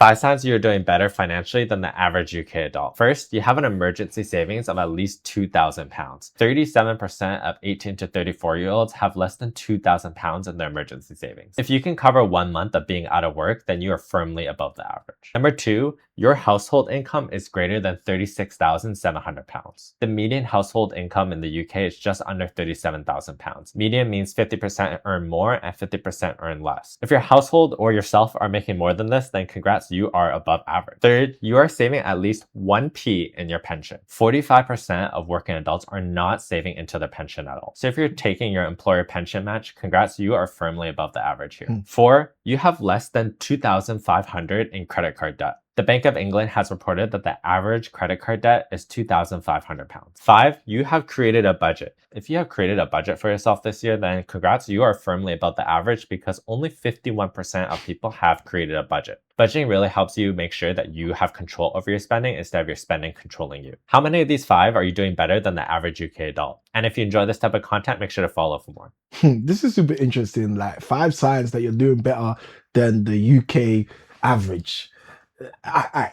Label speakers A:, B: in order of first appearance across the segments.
A: 5 signs you're doing better financially than the average UK adult. First, you have an emergency savings of at least £2,000. 37% of 18 to 34-year-olds have less than £2,000 in their emergency savings. If you can cover 1 month of being out of work, then you are firmly above the average. Number 2, your household income is greater than £36,700. The median household income in the UK is just under £37,000. Median means 50% earn more and 50% earn less. If your household or yourself are making more than this, then congrats, you are above average. Third, you are saving at least 1p in your pension. 45% of working adults are not saving into their pension at all. So if you're taking your employer pension match, congrats, you are firmly above the average here. 4, you have less than $2,500 in credit card debt. The Bank of England has reported that the average credit card debt is £2,500. 5, you have created a budget. If you have created a budget for yourself this year, then congrats, you are firmly above the average because only 51% of people have created a budget. Budgeting really helps you make sure that you have control over your spending instead of your spending controlling you. How many of these 5 are you doing better than the average UK adult? And if you enjoy this type of content, make sure to follow for more.
B: This is super interesting. Like 5 signs that you're doing better than the UK average.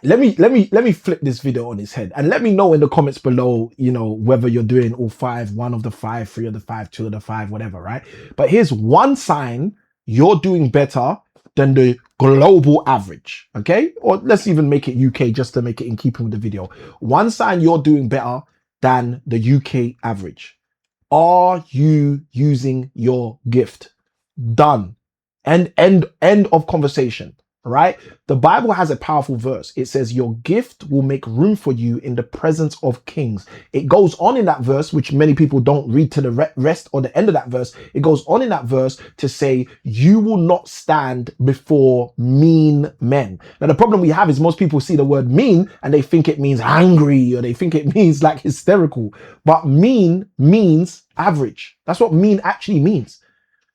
B: Let me flip this video on its head and let me know in the comments below, whether you're doing all 5, 1 of the 5, 3 of the 5, 2 of the 5, whatever, right? But here's one sign you're doing better than the global average, okay? Or let's even make it UK just to make it in keeping with the video. One sign you're doing better than the UK average. Are you using your gift? Done. End of conversation. Right? The Bible has a powerful verse. It says your gift will make room for you in the presence of kings. It goes on in that verse, which many people don't read to the rest or the end of that verse. It goes on in that verse to say you will not stand before mean men. Now the problem we have is most people see the word mean and they think it means angry or they think it means like hysterical. But mean means average. That's what mean actually means.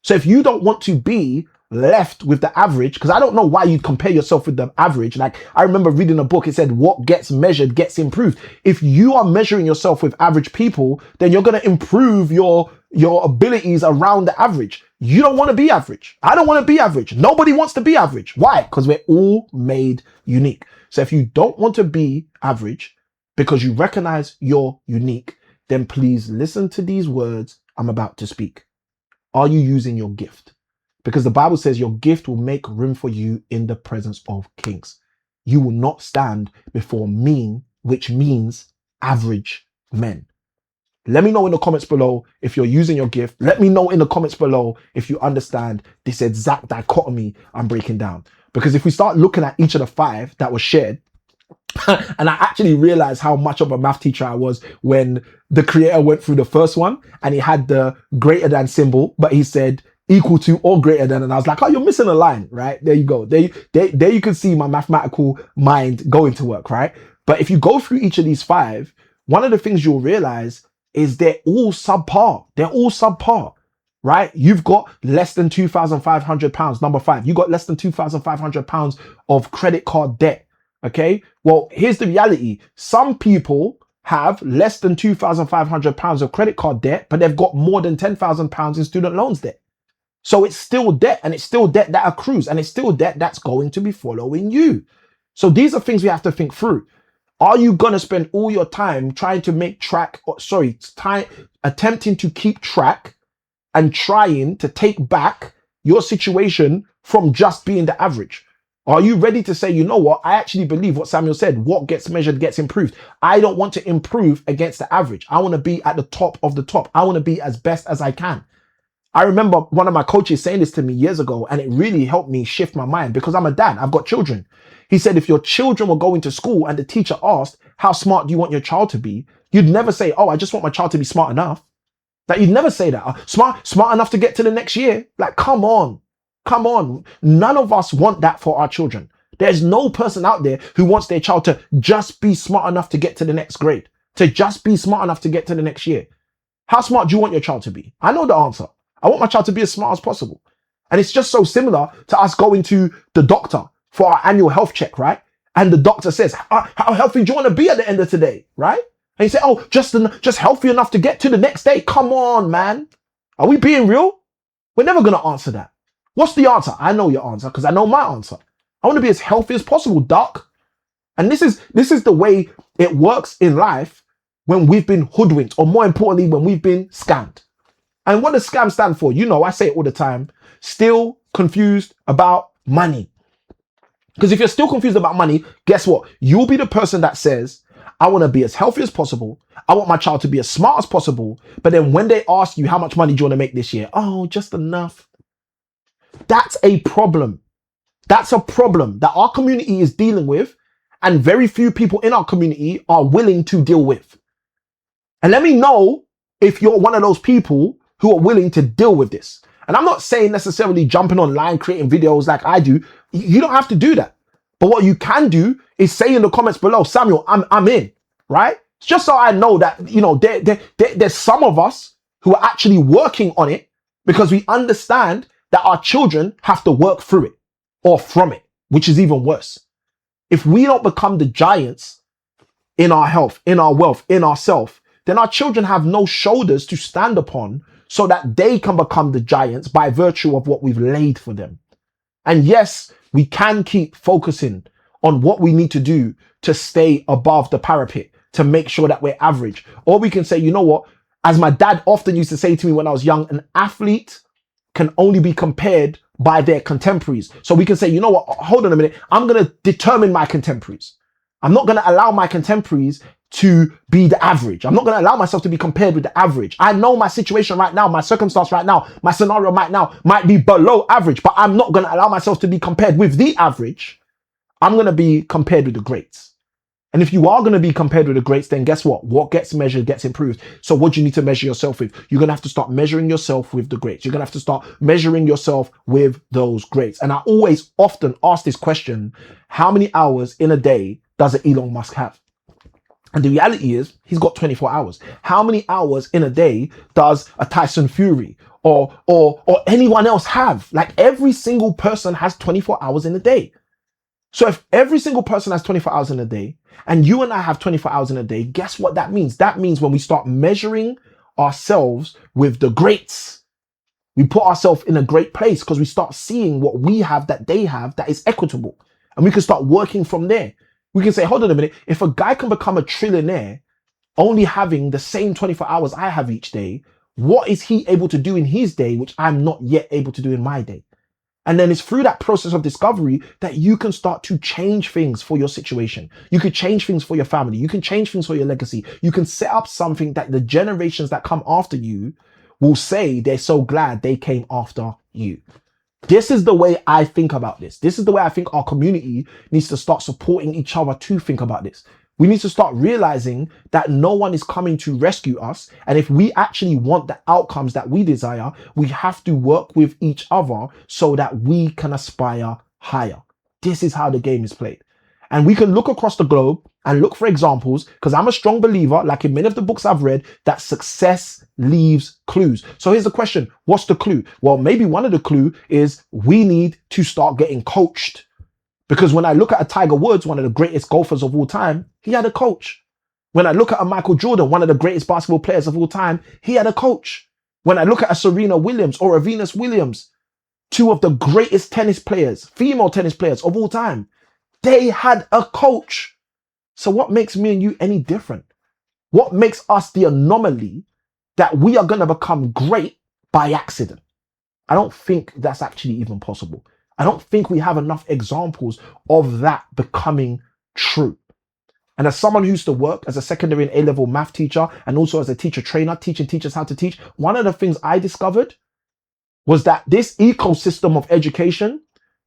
B: So if you don't want to be left with the average, because I don't know why you'd compare yourself with the average. Like I remember reading a book, it said what gets measured gets improved. If you are measuring yourself with average people, then you're going to improve your abilities around the average. You don't want to be average. I don't want to be average. Nobody wants to be average. Why? Because we're all made unique. So if you don't want to be average because you recognize you're unique, then please listen to these words I'm about to speak. Are you using your gift? Because the Bible says your gift will make room for you in the presence of kings. You will not stand before mean, which means average men. Let me know in the comments below if you're using your gift. Let me know in the comments below if you understand this exact dichotomy I'm breaking down. Because if we start looking at each of the 5 that was shared, and I actually realized how much of a math teacher I was when the creator went through the first one and he had the greater than symbol, but he said equal to or greater than, and I was like, oh, you're missing a line, right? There you go. There you can see my mathematical mind going to work, right? But if you go through each of these 5, one of the things you'll realize is they're all subpar. They're all subpar, right? You've got less than £2,500. Number 5, you got less than £2,500 of credit card debt. Okay. Well, here's the reality. Some people have less than £2,500 of credit card debt, but they've got more than £10,000 in student loans debt. So it's still debt, and it's still debt that accrues, and it's still debt that's going to be following you. So these are things we have to think through. Are you going to spend all your time trying to attempting to keep track and trying to take back your situation from just being the average? Are you ready to say, you know what? I actually believe what Samuel said. What gets measured gets improved. I don't want to improve against the average. I want to be at the top of the top. I want to be as best as I can. I remember one of my coaches saying this to me years ago, and it really helped me shift my mind because I'm a dad. I've got children. He said, if your children were going to school and the teacher asked, how smart do you want your child to be? You'd never say, oh, I just want my child to be smart enough. Like, you'd never say that. Smart enough to get to the next year. Like, come on. None of us want that for our children. There's no person out there who wants their child to just be smart enough to get to the next grade, to just be smart enough to get to the next year. How smart do you want your child to be? I know the answer. I want my child to be as smart as possible. And it's just so similar to us going to the doctor for our annual health check, right? And the doctor says, how healthy do you want to be at the end of today, right? And you say, oh, just healthy enough to get to the next day. Come on, man. Are we being real? We're never going to answer that. What's the answer? I know your answer because I know my answer. I want to be as healthy as possible, doc. And this is the way it works in life when we've been hoodwinked, or more importantly, when we've been scammed. And what does scam stand for? You know, I say it all the time. Still confused about money. Because if you're still confused about money, guess what? You'll be the person that says, I want to be as healthy as possible. I want my child to be as smart as possible. But then when they ask you, how much money do you want to make this year? Oh, just enough. That's a problem. That's a problem that our community is dealing with, and very few people in our community are willing to deal with. And let me know if you're one of those people who are willing to deal with this. And I'm not saying necessarily jumping online, creating videos like I do. You don't have to do that. But what you can do is say in the comments below, Samuel, I'm in, right? Just so I know that, you know, there's some of us who are actually working on it, because we understand that our children have to work through it or from it, which is even worse. If we don't become the giants in our health, in our wealth, in ourself, then our children have no shoulders to stand upon so that they can become the giants by virtue of what we've laid for them. And yes, we can keep focusing on what we need to do to stay above the parapet, to make sure that we're average. Or we can say, you know what, as my dad often used to say to me when I was young, an athlete can only be compared by their contemporaries. So we can say, you know what, hold on a minute, I'm going to determine my contemporaries. I'm not going to allow my contemporaries to be the average. I'm not going to allow myself to be compared with the average. I know my situation right now, my circumstance right now, my scenario right now might be below average, but I'm not going to allow myself to be compared with the average. I'm going to be compared with the greats. And if you are going to be compared with the greats, then guess what? What gets measured gets improved. So what do you need to measure yourself with? You're going to have to start measuring yourself with the greats. You're going to have to start measuring yourself with those greats. And I often ask this question, how many hours in a day does Elon Musk have? And the reality is he's got 24 hours. How many hours in a day does a Tyson Fury or anyone else have? Like, every single person has 24 hours in a day. So if every single person has 24 hours in a day, and you and I have 24 hours in a day, guess what that means? That means when we start measuring ourselves with the greats, we put ourselves in a great place, because we start seeing what we have that they have that is equitable. And we can start working from there. We can say, hold on a minute, if a guy can become a trillionaire only having the same 24 hours I have each day, what is he able to do in his day which I'm not yet able to do in my day? And then it's through that process of discovery that you can start to change things for your situation. You could change things for your family. You can change things for your legacy. You can set up something that the generations that come after you will say they're so glad they came after you. This is the way I think about this. This is the way I think our community needs to start supporting each other to think about this. We need to start realizing that no one is coming to rescue us. And if we actually want the outcomes that we desire, we have to work with each other so that we can aspire higher. This is how the game is played. And we can look across the globe and look for examples, because I'm a strong believer, like in many of the books I've read, that success leaves clues. So here's the question. What's the clue? Well, maybe one of the clue is we need to start getting coached. Because when I look at a Tiger Woods, one of the greatest golfers of all time, he had a coach. When I look at a Michael Jordan, one of the greatest basketball players of all time, he had a coach. When I look at a Serena Williams or a Venus Williams, two of the greatest tennis players, female tennis players of all time, they had a coach. So what makes me and you any different? What makes us the anomaly that we are going to become great by accident? I don't think that's actually even possible. I don't think we have enough examples of that becoming true. And as someone who used to work as a secondary and A-level math teacher, and also as a teacher trainer, teaching teachers how to teach, one of the things I discovered was that this ecosystem of education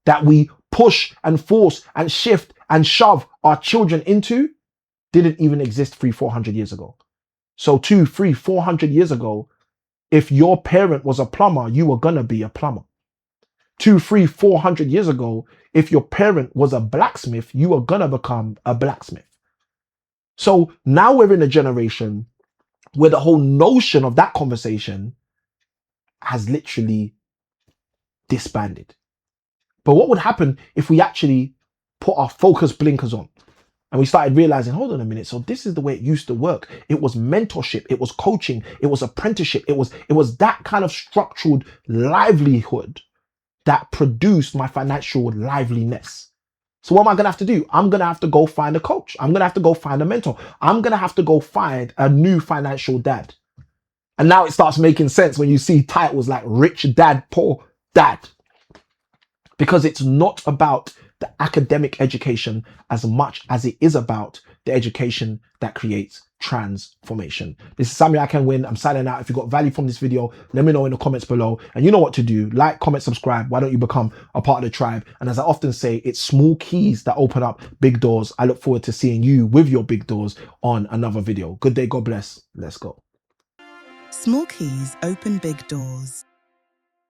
B: that we push and force and shift and shove our children into didn't even exist 300-400 years ago. So 200-400 years ago, if your parent was a plumber, you were gonna be a plumber. 200-400 years ago, if your parent was a blacksmith, you were gonna become a blacksmith. So now we're in a generation where the whole notion of that conversation has literally disbanded. But what would happen if we actually put our focus blinkers on and we started realizing, hold on a minute, so this is the way it used to work. It was mentorship, it was coaching, it was apprenticeship, it was that kind of structured livelihood that produced my financial liveliness. So what am I going to have to do? I'm going to have to go find a coach. I'm going to have to go find a mentor. I'm going to have to go find a new financial dad. And now it starts making sense when you see titles like Rich Dad, Poor Dad. Because it's not about the academic education as much as it is about the education that creates transformation. This is Samuel ICanWin. I'm signing out. If you got value from this video, let me know in the comments below. And you know what to do. Like, comment, subscribe. Why don't you become a part of the tribe? And as I often say, it's small keys that open up big doors. I look forward to seeing you with your big doors on another video. Good day. God bless. Let's go.
C: Small keys open big doors.